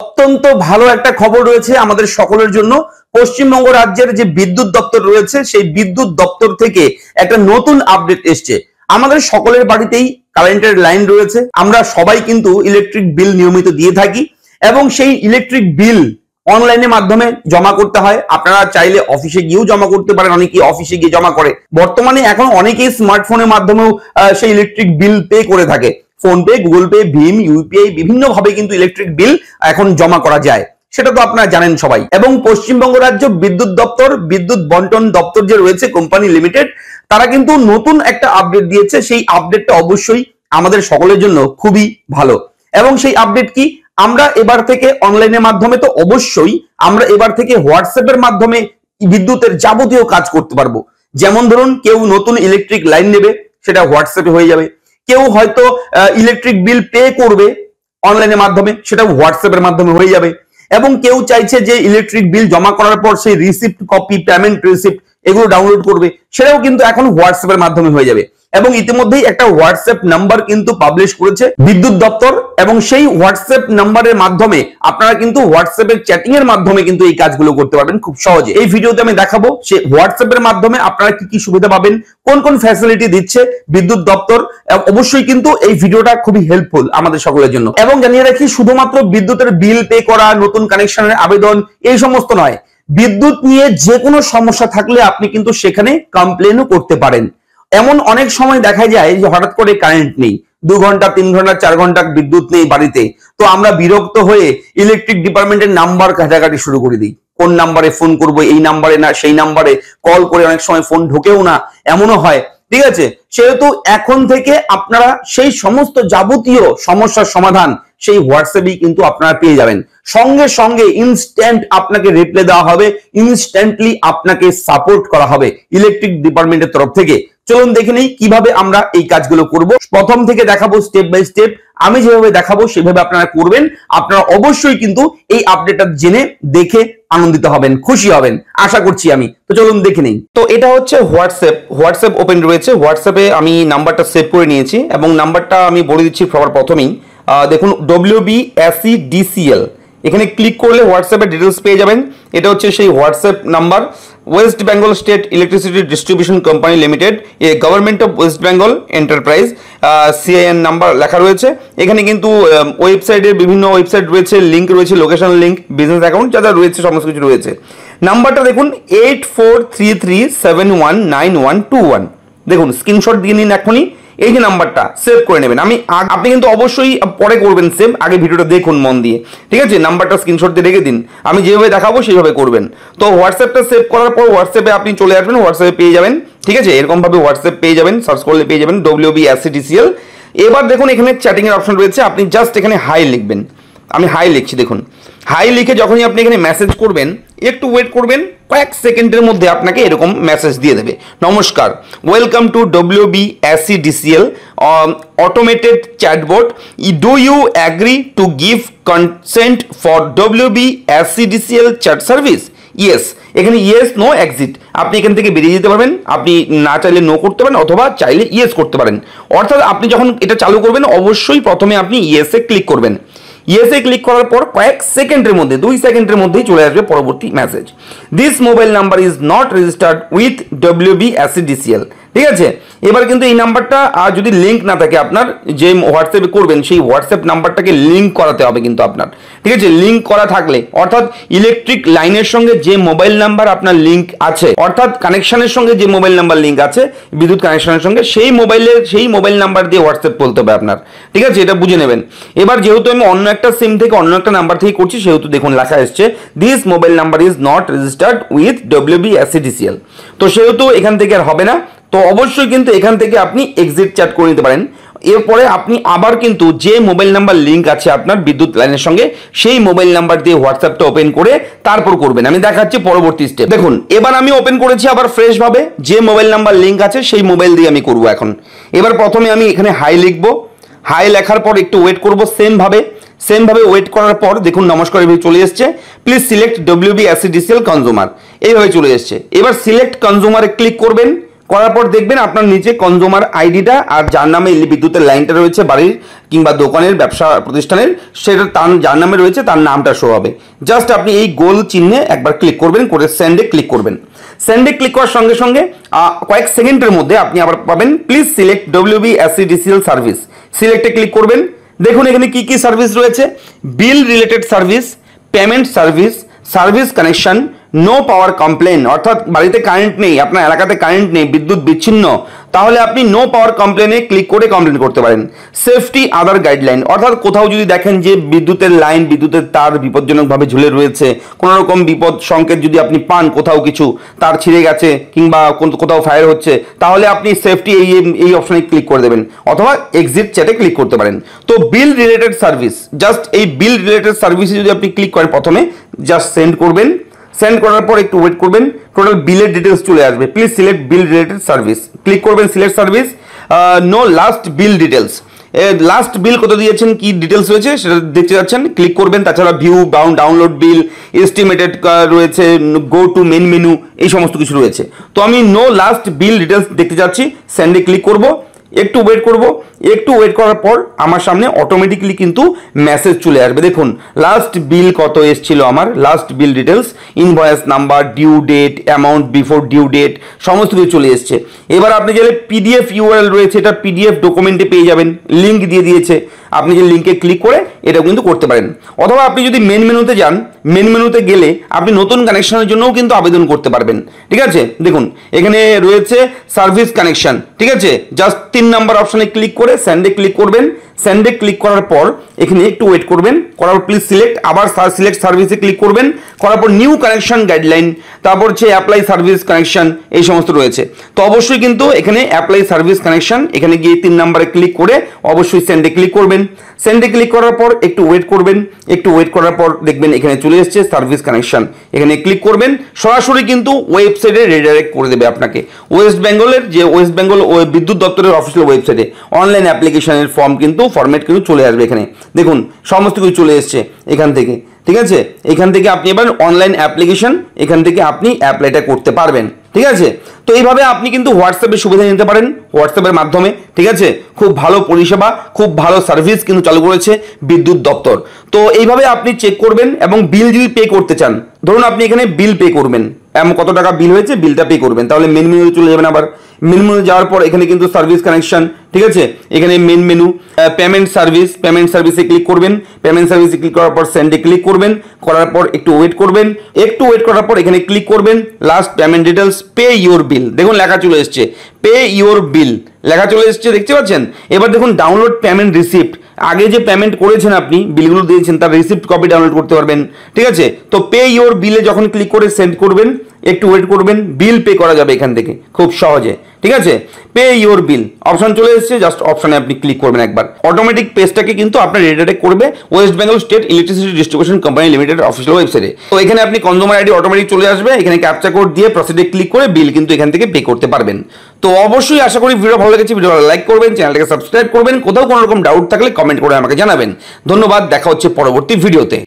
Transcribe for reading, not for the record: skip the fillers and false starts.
অত্যন্ত ভালো একটা খবর রয়েছে আমাদের সকলের জন্য। পশ্চিমবঙ্গ রাজ্যের যে বিদ্যুৎ দপ্তর রয়েছে সেই বিদ্যুৎ দপ্তর থেকে একটা নতুন আপডেট এসছে। আমাদের সকলের বাড়িতেই কারেন্টের লাইন রয়েছে, আমরা সবাই কিন্তু ইলেকট্রিক বিল নিয়মিত দিয়ে থাকি এবং সেই ইলেকট্রিক বিল অনলাইনের মাধ্যমে জমা করতে হয়। আপনারা চাইলে অফিসে গিয়েও জমা করতে পারেন, অনেকেই অফিসে গিয়ে জমা করে। বর্তমানে এখন অনেকেই স্মার্টফোনের মাধ্যমেও সেই ইলেকট্রিক বিল পে করে থাকে। ফোনপে, গুগল পে, ভীম, ইউপিআই বিভিন্ন ভাবে কিন্তু ইলেকট্রিক বিল এখন জমা করা যায়, সেটা তো আপনারা জানেন সবাই। এবং পশ্চিমবঙ্গ রাজ্য বিদ্যুৎ দপ্তর, বিদ্যুৎ বন্টন দপ্তর যে রয়েছে কোম্পানি লিমিটেড, তারা কিন্তু নতুন একটা আপডেট দিয়েছে। সেই আপডেটটা অবশ্যই আমাদের সকলের জন্য খুবই ভালো। এবং সেই আপডেট কি, আমরা এবার থেকে অনলাইনের মাধ্যমে তো অবশ্যই আমরা এবার থেকে হোয়াটসঅ্যাপের মাধ্যমে বিদ্যুতের যাবতীয় কাজ করতে পারবো। যেমন ধরুন কেউ নতুন ইলেকট্রিক লাইন নেবে, সেটা হোয়াটসঅ্যাপে হয়ে যাবে। কেউ হয়তো ইলেকট্রিক বিল পে করবে অনলাইনের মাধ্যমে, সেটা হোয়াটসঅ্যাপের মাধ্যমে হয়ে যাবে। এবং কেউ চাইছে যে ইলেকট্রিক বিল জমা করার পর সেই রিসিপ্ট কপি, পেমেন্ট রিসিপ্ট এগুলো ডাউনলোড করবে, সেটাও কিন্তু এখন হোয়াটসঅ্যাপের মাধ্যমে হয়ে যাবে। এবং ইতিমধ্যেই একটা হোয়াটসঅ্যাপ নাম্বার কিন্তু পাবলিশ করেছে বিদ্যুৎ দপ্তর, এবং সেই হোয়াটসঅ্যাপ নাম্বারের মাধ্যমে আপনারা কিন্তু হোয়াটসঅ্যাপের চ্যাটিং এর মাধ্যমে কিন্তু এই কাজগুলো করতে পারবেন খুব সহজে। এই ভিডিওতে আমি দেখাবো সে হোয়াটসঅ্যাপের মাধ্যমে আপনারা কি কি সুবিধা পাবেন, কোন কোন ফ্যাসিলিটি দিচ্ছে বিদ্যুৎ দপ্তর। অবশ্যই কিন্তু এই ভিডিওটা খুবই হেল্পফুল আমাদের সকলের জন্য। এবং জানিয়ে রাখি, শুধুমাত্র বিদ্যুতের বিল পে করা, নতুন কানেকশনের আবেদন এই সমস্ত নয়, বিদ্যুৎ নিয়ে যে কোনো সমস্যা থাকলে আপনি কিন্তু সেখানে কমপ্লেনও করতে পারেন। এমন অনেক সময় দেখা যায় যে হঠাৎ করে কারেন্ট নেই, 2 ঘন্টা 3 ঘন্টা 4 ঘন্টা বিদ্যুৎ নেই বাড়িতে, তো আমরা বিরক্ত হয়ে ইলেকট্রিক ডিপার্টমেন্টের নাম্বার ঘাটাঘাটি শুরু করে দিই। কোন নাম্বারে ফোন করবো, এই নাম্বারে না সেই নাম্বারে কল করে অনেক সময় ফোন ঢোকেও না, এমনও হয়। ঠিক আছে, সেহেতু এখন থেকে আপনারা সেই সমস্ত যাবতীয় সমস্যার সমাধান সেই হোয়াটসঅ্যাপেই কিন্তু আপনারা পেয়ে যাবেন। সঙ্গে সঙ্গে ইনস্ট্যান্ট আপনাকে রিপ্লাই দেওয়া হবে, ইনস্ট্যান্টলি আপনাকে সাপোর্ট করা হবে ইলেকট্রিক ডিপার্টমেন্টের তরফ থেকে। চলুন দেখে নেই কিভাবে আমরা এই কাজগুলো করব। প্রথম থেকে দেখাবো স্টেপ বাই স্টেপ, আমি যেভাবে দেখাবো সেভাবে আপনারা করবেন। আপনারা অবশ্যই কিন্তু এই আপডেটটা জেনে দেখে আনন্দিত হবেন, খুশি হবেন, আশা করছি আমি। তো চলুন দেখে নেই। তো এটা হচ্ছে হোয়াটসঅ্যাপ ওপেন রয়েছে। হোয়াটসঅ্যাপে আমি নাম্বারটা সেভ করে নিয়েছি এবং নাম্বারটা আমি বলে দিচ্ছি সবার প্রথমেই। দেখুন WBSEDCL, এখানে ক্লিক করলে হোয়াটসঅ্যাপের ডিটেলস পেয়ে যাবেন। এটা হচ্ছে সেই WhatsApp number. West Bengal state electricity distribution company limited, a government of West Bengal enterprise, CIN number লেখা রয়েছে। এখানে কিন্তু ওয়েবসাইটের বিভিন্ন ওয়েবসাইট রয়েছে, লিঙ্ক রয়েছে, লোকেশন লিঙ্ক, বিজনেস অ্যাকাউন্ট যা যা রয়েছে সমস্ত কিছু রয়েছে। নাম্বারটা দেখুন 8433719121। দেখুন স্ক্রিনশট দিয়ে নিন এখনই, এই যে নাম্বারটা সেভ করে নেবেন। আপনি কিন্তু অবশ্যই পরে করবেন সেভ, আগে ভিডিওটা দেখুন মন দিয়ে। ঠিক আছে, নাম্বারটা স্ক্রিনশট দিয়ে রেখে দিন, আমি যেভাবে দেখাবো সেইভাবে করবেন। তো হোয়াটসঅ্যাপটা সেভ করার পর হোয়াটসঅ্যাপে আপনি চলে আসবেন, হোয়াটসঅ্যাপে পেয়ে যাবেন। ঠিক আছে, এরকম ভাবে হোয়াটসঅ্যাপ পেয়ে যাবেন, সার্চ করলে পেয়ে যাবেন WBSEDCL। এবার দেখুন এখানে চ্যাটিং এর অপশন রয়েছে, আপনি জাস্ট এখানে হাই লিখবেন। আমি হাই লিখছি, দেখুন হাই লিখে যখনই আপনি এখানে মেসেজ করবেন, একটু ওয়েট করবেন, কয়েক সেকেন্ডের মধ্যে আপনাকে এরকম মেসেজ দিয়ে দেবে। নমস্কার, welcome to WBSEDCL automated chatbot, do you agree to give consent for WBSEDCL chat service? Yes, এখানে ইয়েস নো এক্সিট, আপনি এখান থেকে বেরিয়ে যেতে পারবেন। আপনি না চাইলে নো করতে পারেন অথবা চাইলে ইয়েস করতে পারেন। অর্থাৎ আপনি যখন এটা চালু করবেন অবশ্যই প্রথমে আপনি ইয়েসে ক্লিক করবেন। ইয়েসে ক্লিক করার পর কয়েক সেকেন্ডের মধ্যে, 2 সেকেন্ডের মধ্যেই চলে আসবে পরবর্তী message, this mobile number is not registered with WBSEDCL। ঠিক আছে, এবার কিন্তু এই নাম্বারটা যদি লিঙ্ক না থাকে, আপনার যে হোয়াটসঅ্যাপে করবেন সেই হোয়াটসঅ্যাপ নাম্বারটাকে লিঙ্ক করাতে হবে কিন্তু আপনার। ঠিক আছে, লিঙ্ক করা থাকলে, অর্থাৎ ইলেকট্রিক লাইনের সঙ্গে যে মোবাইল নাম্বার আপনার লিঙ্ক আছে, অর্থাৎ কানেকশনের সঙ্গে যে মোবাইল নাম্বার লিঙ্ক আছে বিদ্যুৎ কানেকশনের সঙ্গে, সেই মোবাইল নাম্বার দিয়ে হোয়াটসঅ্যাপ বলতে হবে আপনার। ঠিক আছে, এটা বুঝে নেবেন। এবার যেহেতু আমি অন্য একটা সিম থেকে অন্য একটা নাম্বার থেকে করছি, সেহেতু দেখুন লেখা এসছে this mobile number is not registered with WBSEDCL। তো সেহেতু এখান থেকে আর হবে না, তো অবশ্যই কিন্তু এখান থেকে আপনি এক্সিট চ্যাট করে নিতে পারেন। এরপরে আপনি আবার কিন্তু যে মোবাইল নাম্বার লিঙ্ক আছে আপনার বিদ্যুৎ লাইনের সঙ্গে, সেই মোবাইল নাম্বার দিয়ে হোয়াটসঅ্যাপটা ওপেন করে তারপর করবেন। আমি দেখাচ্ছি পরবর্তী স্টেপ। দেখুন এবার আমি ওপেন করেছি আবার ফ্রেশ ভাবে, যে মোবাইল নাম্বার লিঙ্ক আছে সেই মোবাইল দিয়ে আমি করব এখন। এবার প্রথমে আমি এখানে হাই লিখবো, হাই লেখার পর একটু ওয়েট করব, সেম ভাবে ওয়েট করার পর দেখুন নমস্কার এভাবে চলে এসছে, প্লিজ সিলেক্ট WBSEDCL কনজিউমার, এইভাবে চলে এসছে। এবার সিলেক্ট কনজিউমারে ক্লিক করবেন, করার পর দেখবেন আপনার নিচে কনজিউমার আইডিটা আর যার নামে বিদ্যুতের লাইনটা রয়েছে বাড়ির কিংবা দোকানের ব্যবসা প্রতিষ্ঠানের, সেটা তার যার নামে রয়েছে তার নামটা শো হবে। জাস্ট আপনি এই গোল চিহ্নে একবার ক্লিক করবেন, করে সেন্ডে ক্লিক করবেন। সেন্ডে ক্লিক করার সঙ্গে সঙ্গে কয়েক সেকেন্ডের মধ্যে আপনি আবার পাবেন প্লিজ সিলেক্ট WBSEDCL সার্ভিস। সিলেক্টে ক্লিক করবেন। দেখুন এখানে কি কি সার্ভিস রয়েছে, bill related service, payment service, service connection, no power complain, অর্থাৎ বাড়িতে কারেন্ট নেই, আপনার এলাকাতে কারেন্ট নেই, বিদ্যুৎ বিচ্ছিন্ন, তাহলে আপনি নো পাওয়ার কমপ্লেনে ক্লিক করে কমপ্লেন করতে পারেন। সেফটি আদার গাইডলাইন, অর্থাৎ কোথাও যদি দেখেন যে বিদ্যুতের লাইন, বিদ্যুতের তার বিপজ্জনকভাবে ঝুলে রয়েছে, কোনো রকম বিপদ সংকেত যদি আপনি পান, কোথাও কিছু তার ছিঁড়ে গেছে কিংবা কোথাও ফায়ার হচ্ছে, তাহলে আপনি সেফটি এই অপশনে ক্লিক করে দেবেন, অথবা এক্সিট চ্যাটে ক্লিক করতে পারেন। তো বিল রিলেটেড সার্ভিস, জাস্ট এই বিল রিলেটেড সার্ভিসে যদি আপনি ক্লিক করেন, প্রথমে জাস্ট সেন্ড করবেন। সেন্ড করার পর একটু ওয়েট করবেন, টোটাল বিলের ডিটেলস চলে আসবে। Please select bill related service, click করবেন select service, no last bill details, last বিল কত দিয়েছেন, কি ডিটেলস রয়েছে সেটা দেখতে যাচ্ছেন, ক্লিক করবেন। তাছাড়া ভিউ, ডাউনলোড বিল, এস্টিমেটেড রয়েছে, গো টু মেন মেনু, এই সমস্ত কিছু রয়েছে। তো আমি নো লাস্ট বিল ডিটেলস দেখতে যাচ্ছি, সেন্ডে ক্লিক করব, একটু ওয়েট করব। একটু ওয়েট করার পর আমার সামনে অটোমেটিকলি কিন্তু মেসেজ চলে আসবে। দেখুন লাস্ট বিল কত এসেছিল, আমার last bill details, invoice number, due date, amount before due date, সমস্ত কিছু চলে এসছে। এবার আপনি যে PDF URL রয়েছে, এটা PDF ডকুমেন্টে পেয়ে যাবেন, লিঙ্ক দিয়ে দিয়েছে, আপনি যে লিঙ্কে ক্লিক করে এটাও কিন্তু করতে পারেন। অথবা আপনি যদি মেন মেনুতে যান, মেন মেনুতে গেলে আপনি নতুন কানেকশনের জন্যও কিন্তু আবেদন করতে পারবেন। ঠিক আছে, দেখুন এখানে রয়েছে সার্ভিস কানেকশন। ঠিক আছে, জাস্ট 3 নাম্বার অপশনে ক্লিক করে সেন্ডে ক্লিক করবেন। সেন্ডে ক্লিক করার পর এখানে একটু ওয়েট করবেন, করার পর প্লিজ সিলেক্ট, আবার সিলেক্ট সার্ভিসে ক্লিক করবেন, করার পর নিউ কানেকশন গাইডলাইন, তারপর হচ্ছে অ্যাপ্লাই সার্ভিস কানেকশন, এই সমস্ত রয়েছে। তো অবশ্যই কিন্তু এখানে অ্যাপ্লাই সার্ভিস কানেকশন, এখানে গিয়ে 3 নাম্বারে ক্লিক করে অবশ্যই সেন্ডে ক্লিক করবেন। সেন্ডে ক্লিক করার পর একটু ওয়েট করবেন, একটু ওয়েট করার পর দেখবেন এখানে চলে এসেছে সার্ভিস কানেকশন, এখানে ক্লিক করবেন। সরাসরি কিন্তু ওয়েবসাইটে রিডাইরেক্ট করে দেবে আপনাকে ওয়েস্ট বেঙ্গলের, যে ওয়েস্ট বেঙ্গল বিদ্যুৎ দপ্তরের অফিসিয়াল ওয়েবসাইটে। অনলাইন অ্যাপ্লিকেশনের ফর্ম কিন্তু ফরম্যাট কিন্তু চলে আসবে এখানে, দেখুন সমস্ত কিছু চলে এসছে এখান থেকে। ঠিক আছে, এখান থেকে আপনি এবার অনলাইন অ্যাপ্লিকেশন, এখান থেকে আপনি অ্যাপ্লাইটা করতে পারবেন। ঠিক আছে, তো এইভাবে আপনি কিন্তু হোয়াটসঅ্যাপের সুবিধা নিতে পারেন, হোয়াটসঅ্যাপের মাধ্যমে। ঠিক আছে, খুব ভালো পরিষেবা, খুব ভালো সার্ভিস কিন্তু চালু করেছে বিদ্যুৎ দপ্তর। তো এইভাবে আপনি চেক করবেন, এবং বিল যদি পে করতে চান, ধরুন আপনি এখানে বিল পে করবেন, এমন কত টাকা বিল হয়েছে বিলটা পে করবেন, তাহলে মেন মেনুতে চলে যাবেন। আবার মেন মেনু যাওয়ার পর এখানে কিন্তু সার্ভিস কানেকশন, ঠিক আছে, এখানে main menu, payment service, payment সার্ভিসে ক্লিক করবেন। পেমেন্ট সার্ভিসে ক্লিক করার পর সেন্ডে ক্লিক করবেন, করার পর একটু ওয়েট করবেন। একটু ওয়েট করার পর এখানে ক্লিক করবেন, last payment details, pay your bill, দেখুন লেখা চলে এসছে, পে ইউর বিল লেখা চলে এসছে, দেখতে পাচ্ছেন। এবার দেখুন ডাউনলোড পেমেন্ট রিসিপ্ট, আগে যে পেমেন্ট করেছেন আপনি, বিলগুলো দিয়েছেন, তার রিসিপ্ট কপি ডাউনলোড করতে পারবেন। ঠিক আছে, তো পে ইউর বিলে যখন ক্লিক করে সেন্ড করবেন, একটু ওয়েট করবেন, বিল পে করা যাবে এখান থেকে খুব সহজে। ঠিক আছে, পে ইউর বিল অপশন চলে এসেছে, জাস্ট অপশনে আপনি ক্লিক করবেন একবার, অটোমেটিক পেজটাকে কিন্তু আপনার রিডাইরেক্ট করবে West Bengal state electricity distribution company limited official ওয়েবসাইটে। তো এখানে আপনি কনজিউমার আইডি অটোমেটিক চলে আসবে, এখানে ক্যাপচা কোড দিয়ে প্রসিডে ক্লিক করে বিল কিন্তু এখান থেকে পে করতে পারবেন। তো অবশ্যই আশা করি ভিডিও ভালো লেগেছে, ভিডিও লাইক করবেন, চ্যানেলটাকে সাবস্ক্রাইব করবেন, কোথাও কোনো রকম ডাউট থাকলে কমেন্ট করে আমাকে জানাবেন। ধন্যবাদ, দেখা হচ্ছে পরবর্তী ভিডিওতে।